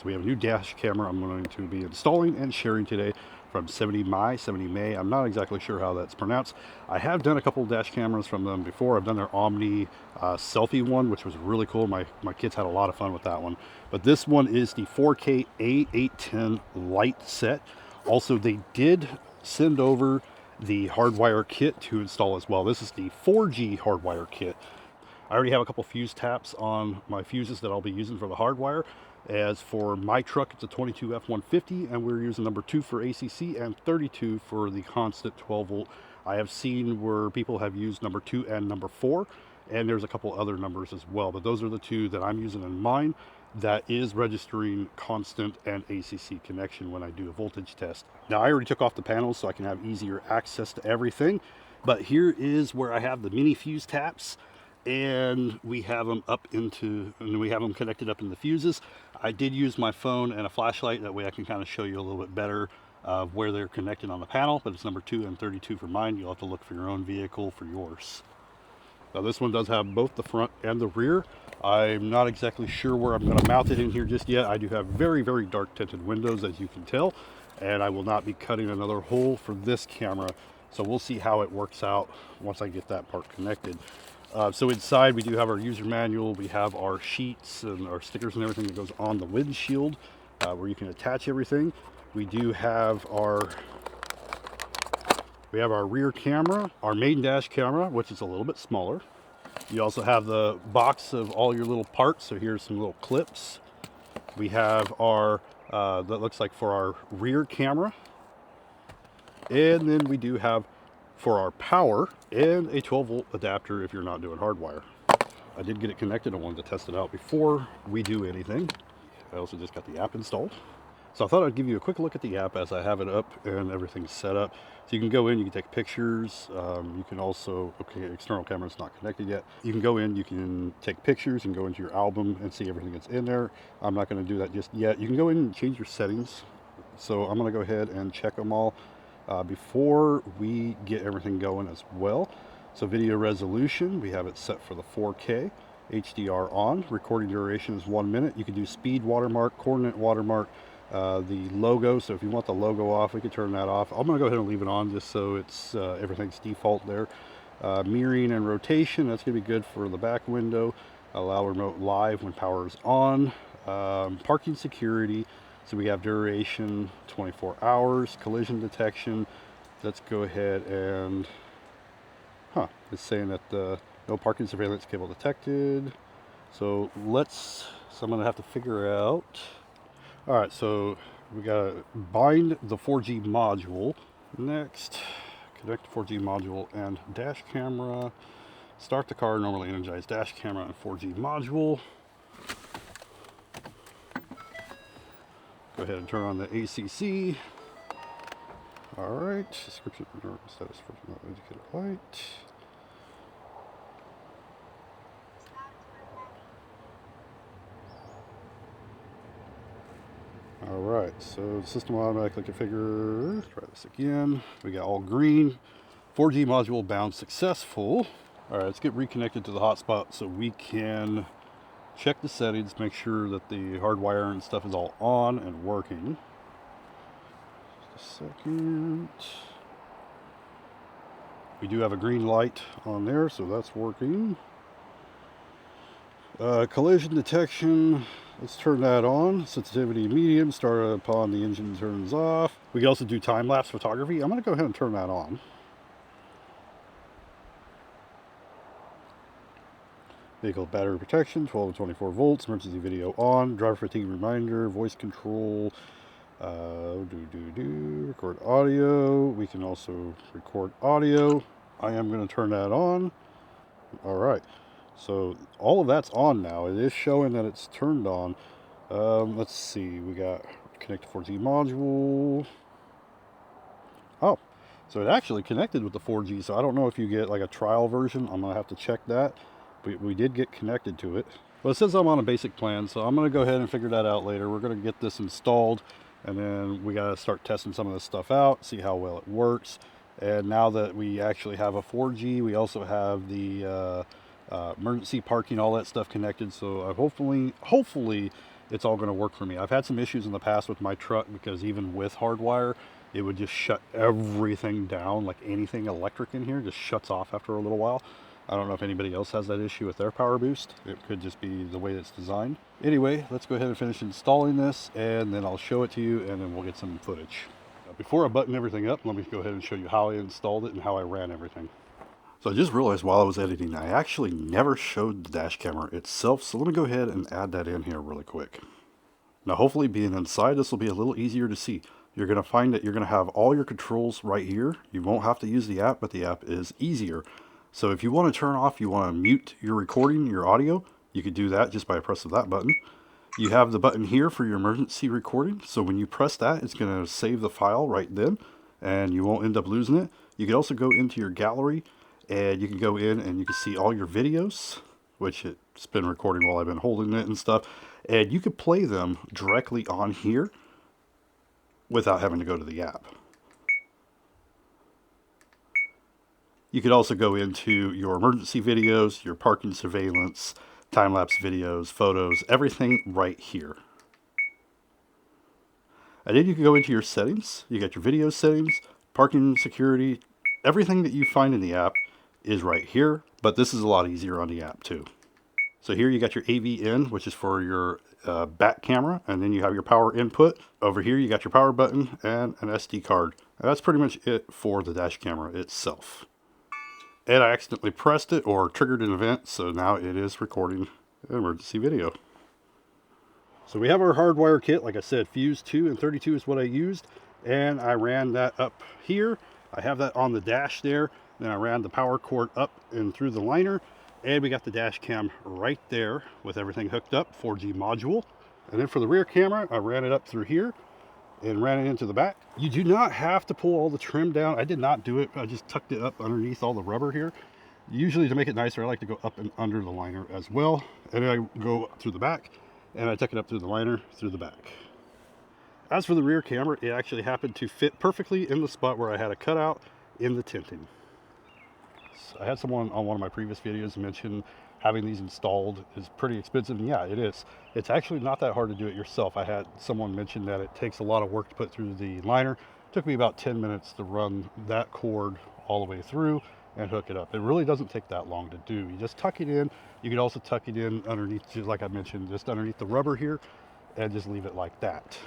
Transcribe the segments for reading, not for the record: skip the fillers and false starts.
So we have a new dash camera I'm going to be installing and sharing today from 70mai. I'm not exactly sure how that's pronounced. I have done a couple of dash cameras from them before. I've done their Omni selfie one, which was really cool. My kids had a lot of fun with that one. But this one is the 4K A810 Lite set. Also, they did send over the hardwire kit to install as well. This is the 4G hardwire kit. I already have a couple fuse taps on my fuses that I'll be using for the hardwire. As for my truck, it's a 22 F-150, and we're using number 2 for ACC and 32 for the constant 12 volt. I have seen where people have used number 2 and number 4, and there's a couple other numbers as well, but those are the two that I'm using in mine. That is registering constant and ACC connection when I do a voltage test. Now, I already took off the panels so I can have easier access to everything, but here is where I have the mini fuse taps, and we have them connected up in the fuses. I did use my phone and a flashlight, that way I can kind of show you a little bit better of where they're connected on the panel, but it's number 2 and 32 for mine. You'll have to look for your own vehicle for yours. Now, this one does have both the front and the rear. I'm not exactly sure where I'm going to mount it in here just yet. I do have very, very dark tinted windows, as you can tell, and I will not be cutting another hole for this camera. So we'll see how it works out once I get that part connected. So inside we do have our user manual, we have our sheets and our stickers and everything that goes on the windshield, where you can attach everything. We do have our rear camera, our main dash camera, which is a little bit smaller. You also have the box of all your little parts, so here's some little clips. We have our, that looks like for our rear camera. And then we do have for our power and a 12 volt adapter if you're not doing hardwire. I did get it connected. I wanted to test it out before we do anything. I also just got the app installed. So I thought I'd give you a quick look at the app as I have it up and everything's set up. So you can go in, you can take pictures. You can also, okay, external camera's not connected yet. You can go in, you can take pictures and go into your album and see everything that's in there. I'm not going to do that just yet. You can go in and change your settings. So I'm going to go ahead and check them all before we get everything going as well. So video resolution, we have it set for the 4K. HDR on. Recording duration is 1 minute. You can do speed watermark, coordinate watermark, the logo. So if you want the logo off, we can turn that off. I'm going to go ahead and leave it on just so it's everything's default there. Mirroring and rotation, that's going to be good for the back window. Allow remote live when power is on. Parking security. So we have duration 24 hours. Collision detection. Let's go ahead and it's saying that no parking surveillance cable detected. So I'm going to have to figure out. All right, so we got to bind the 4G module. Next, connect the 4G module and dash camera. Start the car, normally energized dash camera and 4G module. Go ahead and turn on the ACC. All right, description status for not indicator light. All right, so system automatically configure. Let's try this again. We got all green. 4G module bound successful. All right, let's get reconnected to the hotspot so we can check the settings, make sure that the hardwire and stuff is all on and working. Just a second. We do have a green light on there, so that's working. Collision detection. Let's turn that on. Sensitivity medium. Start upon the engine turns off. We can also do time-lapse photography. I'm going to go ahead and turn that on. Vehicle battery protection, 12 to 24 volts. Emergency video on. Driver fatigue reminder. Voice control. Record audio. We can also record audio. I am going to turn that on. All right. So all of that's on now. It is showing that it's turned on. Let's see. We got connect to 4G module. Oh, so it actually connected with the 4G. So I don't know if you get like a trial version. I'm going to have to check that. But we did get connected to it. Well, it says I'm on a basic plan, so I'm going to go ahead and figure that out later. We're going to get this installed, and then we got to start testing some of this stuff out, see how well it works. And now that we actually have a 4G, we also have the emergency parking, all that stuff connected. So hopefully it's all going to work for me. I've had some issues in the past with my truck because even with hardwire, it would just shut everything down. Like anything electric in here just shuts off after a little while. I don't know if anybody else has that issue with their PowerBoost. It could just be the way it's designed. Anyway, let's go ahead and finish installing this, and then I'll show it to you, and then we'll get some footage. Before I button everything up, let me go ahead and show you how I installed it and how I ran everything. So I just realized while I was editing, I actually never showed the dash camera itself, so let me go ahead and add that in here really quick. Now hopefully being inside, this will be a little easier to see. You're going to find that you're going to have all your controls right here. You won't have to use the app, but the app is easier. So if you want to turn off, you want to mute your recording, your audio, you could do that just by a press of that button. You have the button here for your emergency recording. So when you press that, it's going to save the file right then, and you won't end up losing it. You can also go into your gallery, and you can go in and you can see all your videos, which it's been recording while I've been holding it and stuff. And you could play them directly on here without having to go to the app. You could also go into your emergency videos, your parking surveillance, time-lapse videos, photos, everything right here. And then you can go into your settings. You got your video settings, parking security, everything that you find in the app is right here, but this is a lot easier on the app too. So here you got your AV in, which is for your back camera, and then you have your power input. Over here you got your power button and an SD card. And that's pretty much it for the dash camera itself. And I accidentally pressed it or triggered an event, so now it is recording an emergency video. So we have our hardwire kit. Like I said, fuse 2 and 32 is what I used, and I ran that up here. I have that on the dash there. Then I ran the power cord up and through the liner, and we got the dash cam right there with everything hooked up, 4G module. And then for the rear camera, I ran it up through here and ran it into the back. You do not have to pull all the trim down. I did not do it. I just tucked it up underneath all the rubber here. Usually to make it nicer, I like to go up and under the liner as well. And then I go through the back, and I tuck it up through the liner, through the back. As for the rear camera, it actually happened to fit perfectly in the spot where I had a cutout in the tinting. So I had someone on one of my previous videos mention having these installed is pretty expensive, and yeah, it is. It's actually not that hard to do it yourself. I had someone mention that it takes a lot of work to put through the liner. It took me about 10 minutes to run that cord all the way through and hook it up. It really doesn't take that long to do. You just tuck it in. You can also tuck it in underneath, just like I mentioned, just underneath the rubber here, and just leave it like that.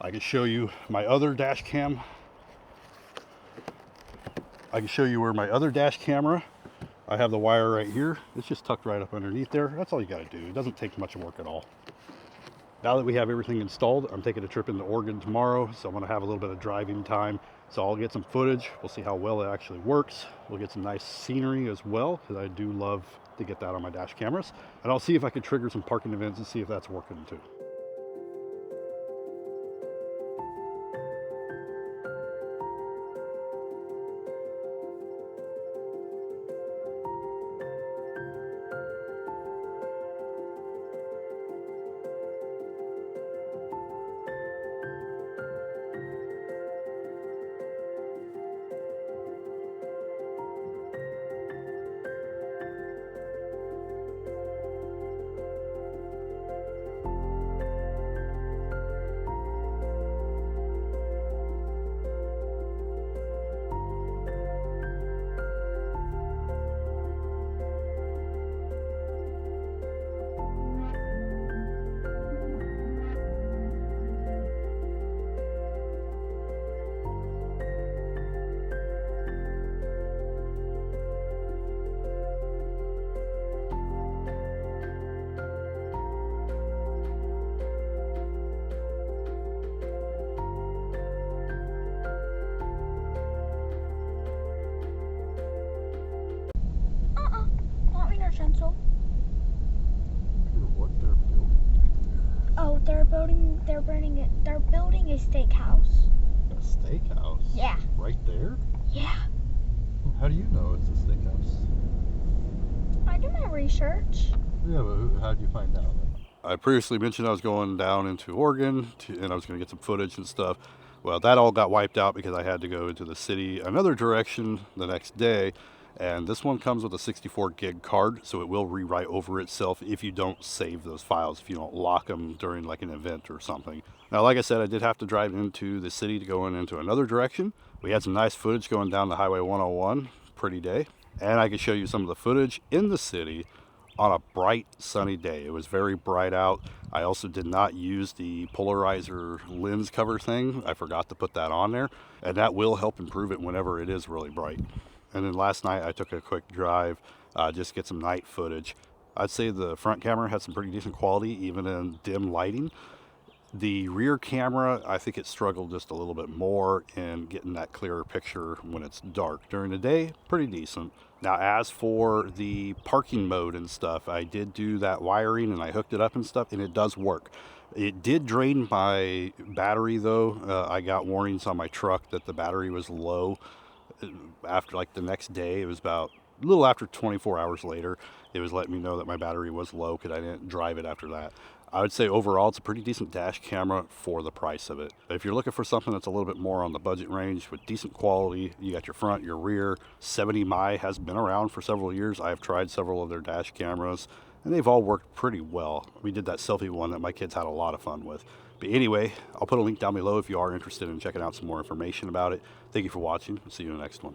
I can show you my other dash cam. I can show you where my other dash camera, I have the wire right here. It's just tucked right up underneath there. That's all you got to do. It doesn't take much work at all. Now that we have everything installed, I'm taking a trip into Oregon tomorrow, so I'm going to have a little bit of driving time. So I'll get some footage. We'll see how well it actually works. We'll get some nice scenery as well, because I do love to get that on my dash cameras. And I'll see if I can trigger some parking events and see if that's working too. Chancel. What they're building. Oh, they're building a steakhouse. A steakhouse? Yeah. Right there? Yeah. How do you know it's a steakhouse? I do my research. Yeah, but how did you find out? I previously mentioned I was going down into Oregon and I was going to get some footage and stuff. Well, that all got wiped out because I had to go into the city another direction the next day. And this one comes with a 64 gig card, so it will rewrite over itself if you don't save those files, if you don't lock them during like an event or something. Now, like I said, I did have to drive into the city to go into another direction. We had some nice footage going down the Highway 101, pretty day. And I could show you some of the footage in the city on a bright sunny day. It was very bright out. I also did not use the polarizer lens cover thing. I forgot to put that on there, and that will help improve it whenever it is really bright. And then last night I took a quick drive, just to get some night footage. I'd say the front camera had some pretty decent quality even in dim lighting. The rear camera, I think it struggled just a little bit more in getting that clearer picture when it's dark. During the day, pretty decent. Now, as for the parking mode and stuff, I did do that wiring and I hooked it up and stuff, and it does work. It did drain my battery though. I got warnings on my truck that the battery was low after like the next day. It was about a little after 24 hours later. It was letting me know that my battery was low because I didn't drive it after that. I would say overall it's a pretty decent dash camera for the price of it. If you're looking for something that's a little bit more on the budget range with decent quality, you got your front, your rear. 70mai has been around for several years. I've tried several of their dash cameras and they've all worked pretty well. We did that selfie one that my kids had a lot of fun with. But anyway, I'll put a link down below if you are interested in checking out some more information about it. Thank you for watching. See you in the next one.